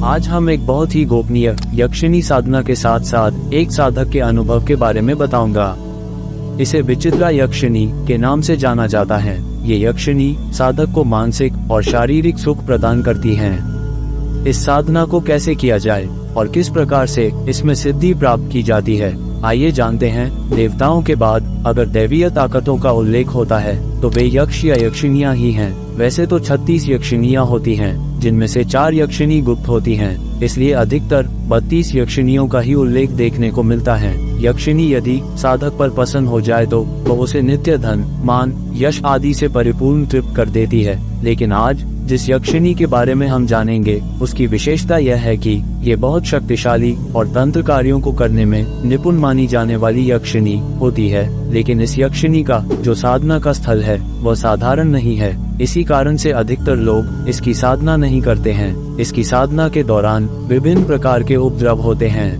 आज हम एक बहुत ही गोपनीय यक्षिणी साधना के साथ साथ एक साधक के अनुभव के बारे में बताऊंगा। इसे विचित्रा यक्षिणी के नाम से जाना जाता है। ये यक्षिणी साधक को मानसिक और शारीरिक सुख प्रदान करती हैं। इस साधना को कैसे किया जाए और किस प्रकार से इसमें सिद्धि प्राप्त की जाती है, आइए जानते हैं। देवताओं के बाद अगर दैवीय ताकतों का उल्लेख होता है तो वे यक्ष या यक्षिणियां ही हैं। वैसे तो 36 यक्षिणियां होती हैं, जिनमें से 4 यक्षिणी गुप्त होती हैं, इसलिए अधिकतर 32 यक्षिणियों का ही उल्लेख देखने को मिलता है। यक्षिणी यदि साधक पर प्रसन्न हो जाए तो वह उसे नित्य धन, मान, यश आदि से परिपूर्ण तृप्त कर देती है। लेकिन आज जिस यक्षिणी के बारे में हम जानेंगे उसकी विशेषता यह है कि ये बहुत शक्तिशाली और तंत्र कार्यों को करने में निपुण मानी जाने वाली यक्षिणी होती है। लेकिन इस यक्षिणी का जो साधना का स्थल है वह साधारण नहीं है। इसी कारण से अधिकतर लोग इसकी साधना नहीं करते हैं। इसकी साधना के दौरान विभिन्न प्रकार के उपद्रव होते हैं।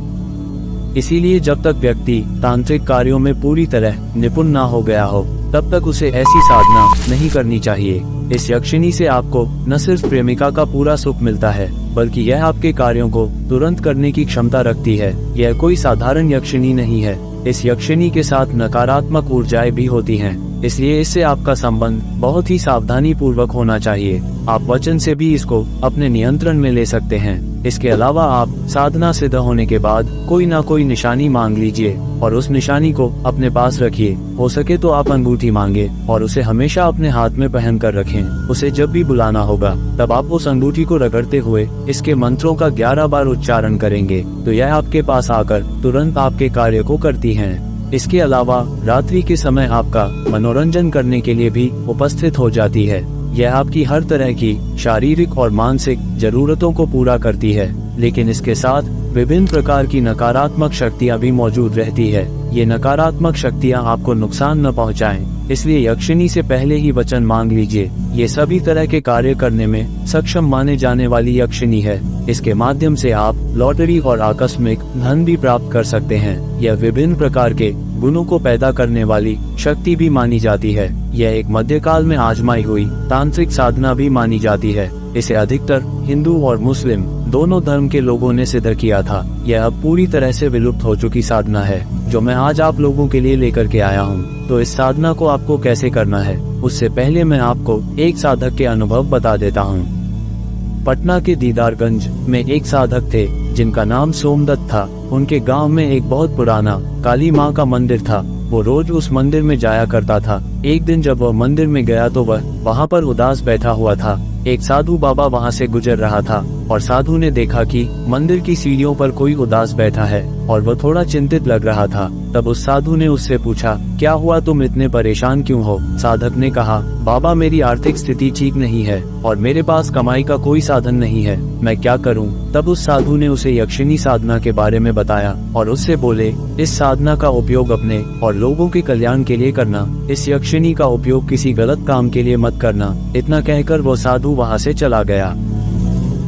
इसीलिए जब तक व्यक्ति तांत्रिक कार्यों में पूरी तरह निपुण ना हो गया हो तब तक उसे ऐसी साधना नहीं करनी चाहिए। इस यक्षिणी से आपको न सिर्फ प्रेमिका का पूरा सुख मिलता है, बल्कि यह आपके कार्यों को तुरंत करने की क्षमता रखती है। यह कोई साधारण यक्षिणी नहीं है। इस यक्षिणी के साथ नकारात्मक ऊर्जाएं भी होती हैं, इसलिए इससे आपका संबंध बहुत ही सावधानी पूर्वक होना चाहिए। आप वचन से भी इसको अपने नियंत्रण में ले सकते हैं। इसके अलावा आप साधना सिद्ध होने के बाद कोई ना कोई निशानी मांग लीजिए और उस निशानी को अपने पास रखिए। हो सके तो आप अंगूठी मांगे और उसे हमेशा अपने हाथ में पहन कर रखें। उसे जब भी बुलाना होगा तब आप उस अंगूठी को रगड़ते हुए इसके मंत्रों का 11 बार उच्चारण करेंगे तो यह आपके पास आकर तुरंत आपके कार्य को करती हैं। इसके अलावा रात्रि के समय आपका मनोरंजन करने के लिए भी उपस्थित हो जाती है। यह आपकी हर तरह की शारीरिक और मानसिक जरूरतों को पूरा करती है, लेकिन इसके साथ विभिन्न प्रकार की नकारात्मक शक्तियां भी मौजूद रहती है। ये नकारात्मक शक्तियां आपको नुकसान न पहुंचाएं, इसलिए यक्षिणी से पहले ही वचन मांग लीजिए। ये सभी तरह के कार्य करने में सक्षम माने जाने वाली यक्षिणी है। इसके माध्यम से आप लॉटरी और आकस्मिक धन भी प्राप्त कर सकते हैं। यह विभिन्न प्रकार के गुणों को पैदा करने वाली शक्ति भी मानी जाती है। यह एक मध्यकाल में आजमाई हुई तांत्रिक साधना भी मानी जाती है। इसे अधिकतर हिंदू और मुस्लिम दोनों धर्म के लोगों ने सिद्ध किया था। यह अब पूरी तरह से विलुप्त हो चुकी साधना है, जो मैं आज आप लोगों के लिए लेकर के आया हूँ। तो इस साधना को आपको कैसे करना है, उससे पहले मैं आपको एक साधक के अनुभव बता देता हूँ। पटना के दीदारगंज में एक साधक थे जिनका नाम सोमदत्त था। उनके गांव में एक बहुत पुराना काली माँ का मंदिर था। वो रोज उस मंदिर में जाया करता था। एक दिन जब वह मंदिर में गया तो वह वहाँ पर उदास बैठा हुआ था। एक साधु बाबा वहाँ से गुजर रहा था और साधु ने देखा कि मंदिर की सीढ़ियों पर कोई उदास बैठा है और वह थोड़ा चिंतित लग रहा था। तब उस साधु ने उससे पूछा, क्या हुआ, तुम इतने परेशान क्यों हो? साधक ने कहा, बाबा मेरी आर्थिक स्थिति ठीक नहीं है और मेरे पास कमाई का कोई साधन नहीं है, मैं क्या करूं? तब उस साधु ने उसे यक्षिणी साधना के बारे में बताया और उससे बोले, इस साधना का उपयोग अपने और लोगों के कल्याण के लिए करना। इस यक्षिणी का उपयोग किसी गलत काम के लिए मत करना। इतना कहकर वो साधु वहाँ से चला गया।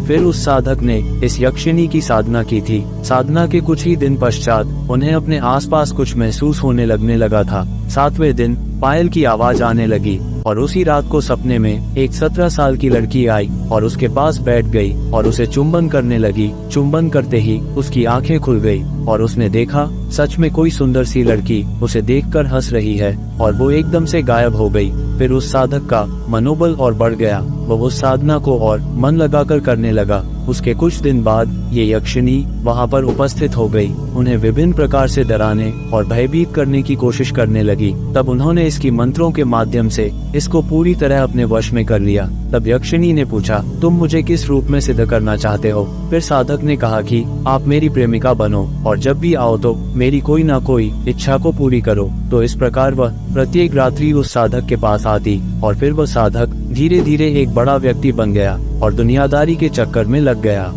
फिर उस साधक ने इस यक्षिणी की साधना की थी। साधना के कुछ ही दिन पश्चात उन्हें अपने आसपास कुछ महसूस होने लगने लगा था। 7वें दिन पायल की आवाज आने लगी और उसी रात को सपने में एक 17 साल की लड़की आई और उसके पास बैठ गई और उसे चुंबन करने लगी। चुंबन करते ही उसकी आंखें खुल गई और उसने देखा सच में कोई सुंदर सी लड़की उसे देखकर हंस रही है और वो एकदम से गायब हो गई। फिर उस साधक का मनोबल और बढ़ गया। वो उस साधना को और मन लगाकर करने लगा। उसके कुछ दिन बाद ये यक्षिणी वहाँ पर उपस्थित हो गई। उन्हें विभिन्न प्रकार से डराने और भयभीत करने की कोशिश करने लगी। तब उन्होंने इसकी मंत्रों के माध्यम से इसको पूरी तरह अपने वश में कर लिया। तब यक्षिणी ने पूछा, तुम मुझे किस रूप में सिद्ध करना चाहते हो? फिर साधक ने कहा कि आप मेरी प्रेमिका बनो और जब भी आओ तो मेरी कोई ना कोई इच्छा को पूरी करो। तो इस प्रकार वह प्रत्येक रात्रि उस साधक के पास आती और फिर वह साधक धीरे धीरे एक बड़ा व्यक्ति बन गया और दुनियादारी के चक्कर में लग गया।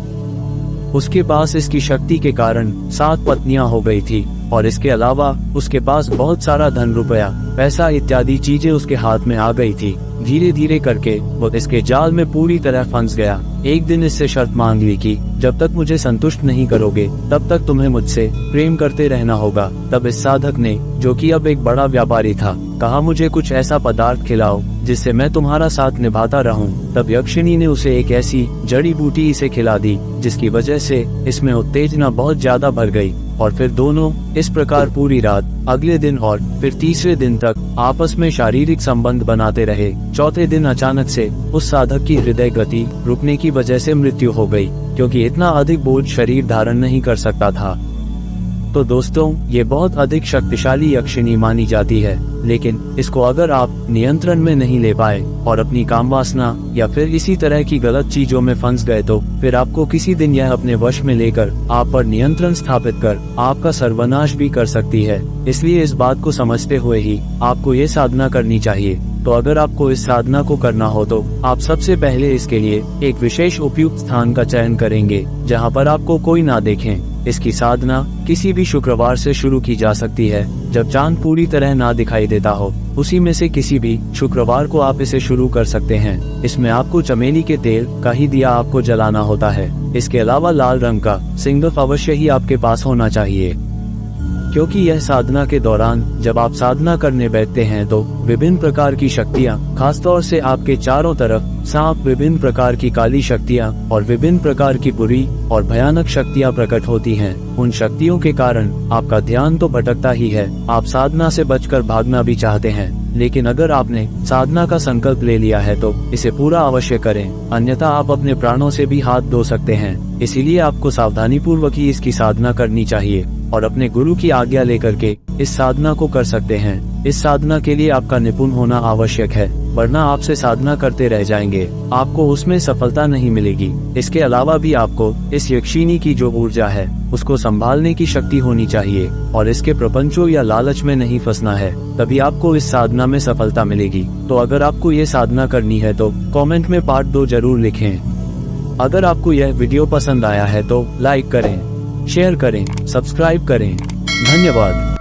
उसके पास इसकी शक्ति के कारण 7 पत्नियां हो गई थी और इसके अलावा उसके पास बहुत सारा धन, रुपया, पैसा इत्यादि चीजें उसके हाथ में आ गई थी। धीरे धीरे करके वो इसके जाल में पूरी तरह फंस गया। एक दिन इससे शर्त मांग ली कि जब तक मुझे संतुष्ट नहीं करोगे तब तक तुम्हें मुझसे प्रेम करते रहना होगा। तब इस साधक ने, जो कि अब एक बड़ा व्यापारी था, कहा मुझे कुछ ऐसा पदार्थ खिलाओ जिससे मैं तुम्हारा साथ निभाता रहूं। तब यक्षिणी ने उसे एक ऐसी जड़ी बूटी इसे खिला दी जिसकी वजह से इसमें उत्तेजना बहुत ज्यादा बढ़ गई और फिर दोनों इस प्रकार पूरी रात, अगले दिन और फिर तीसरे दिन तक आपस में शारीरिक संबंध बनाते रहे। चौथे दिन अचानक से उस साधक की हृदय गति रुकने की वजह से मृत्यु हो गई, क्योंकि इतना अधिक बोझ शरीर धारण नहीं कर सकता था। तो दोस्तों, ये बहुत अधिक शक्तिशाली यक्षिणी मानी जाती है, लेकिन इसको अगर आप नियंत्रण में नहीं ले पाए और अपनी कामवासना या फिर इसी तरह की गलत चीजों में फंस गए तो फिर आपको किसी दिन यह अपने वश में लेकर आप पर नियंत्रण स्थापित कर आपका सर्वनाश भी कर सकती है। इसलिए इस बात को समझते हुए ही आपको ये साधना करनी चाहिए। तो अगर आपको इस साधना को करना हो तो आप सबसे पहले इसके लिए एक विशेष उपयुक्त स्थान का चयन करेंगे जहां पर आपको कोई ना देखें। इसकी साधना किसी भी शुक्रवार से शुरू की जा सकती है जब चांद पूरी तरह ना दिखाई देता हो। उसी में से किसी भी शुक्रवार को आप इसे शुरू कर सकते हैं। इसमें आपको चमेली के तेल का ही दिया आपको जलाना होता है। इसके अलावा लाल रंग का सिंदूर अवश्य ही आपके पास होना चाहिए, क्योंकि यह साधना के दौरान जब आप साधना करने बैठते हैं तो विभिन्न प्रकार की शक्तियाँ, खासतौर से आपके चारों तरफ सांप, विभिन्न प्रकार की काली शक्तियाँ और विभिन्न प्रकार की बुरी और भयानक शक्तियाँ प्रकट होती हैं। उन शक्तियों के कारण आपका ध्यान तो भटकता ही है, आप साधना से बचकर भागना भी चाहते हैं। लेकिन अगर आपने साधना का संकल्प ले लिया है तो इसे पूरा अवश्य करें, अन्यथा आप अपने प्राणों से भी हाथ धो सकते हैं। इसीलिए आपको सावधानी पूर्वक ही इसकी साधना करनी चाहिए और अपने गुरु की आज्ञा लेकर के इस साधना को कर सकते हैं। इस साधना के लिए आपका निपुण होना आवश्यक है, वरना आपसे साधना करते रह जाएंगे, आपको उसमें सफलता नहीं मिलेगी। इसके अलावा भी आपको इस यक्षिणी की जो ऊर्जा है उसको संभालने की शक्ति होनी चाहिए और इसके प्रपंचों या लालच में नहीं फंसना है, तभी आपको इस साधना में सफलता मिलेगी। तो अगर आपको ये साधना करनी है तो कमेंट में पार्ट 2 जरूर लिखें। अगर आपको यह वीडियो पसंद आया है तो लाइक करें, शेयर करें, सब्सक्राइब करें। धन्यवाद।